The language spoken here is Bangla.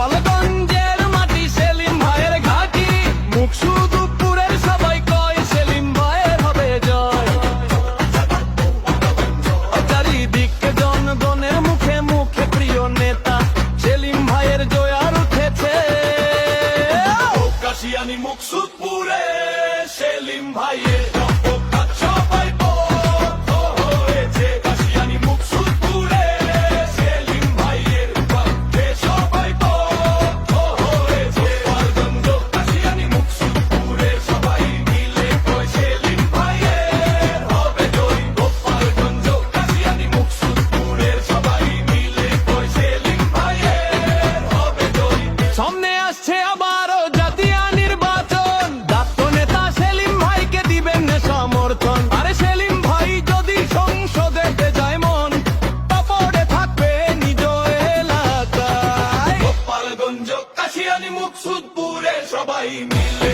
গোপালগঞ্জের মাটি সেলিম ভাইয়ের ঘাঁটি, মুকসুদপুরের সবাই কয় সেলিম ভাইয়ের হবে জয়। চারিদিকে জনগণের মুখে মুখে প্রিয় নেতা সেলিম ভাইয়ের জয়ার উঠেছে। কাশিয়ানী মুকসুদপুরে সেলিম ভাইয়ের সবাই পক্ষ হয়েছে। কাশিয়ানী মুকসুদপুরে সেলিম ভাইয়ের পক্ষে সবাই পক্ষ হয়েছে। গোপালগঞ্জ কাশিয়ানী মুকসুদপুরে সবাই মিলে কয় সেলিম ভাইয়ের হবে জয়। গোপালগঞ্জ কাশিয়ানী মুকসুদপুরের সবাই মিলে কয় সেলিম ভাইয়ের হবে জয়। সামনে আসছে আবারও জাতীয় নির্বাচন, দাপ্ত নেতা সেলিম ভাইকে দিবেন সমর্থন। আরে সেলিম ভাই যদি সংসদে যায় মন, তারপরে থাকবে নিজ এলাকায়। গোপালগঞ্জ কাশিয়ানী মুকসুদপুরে সবাই মিলে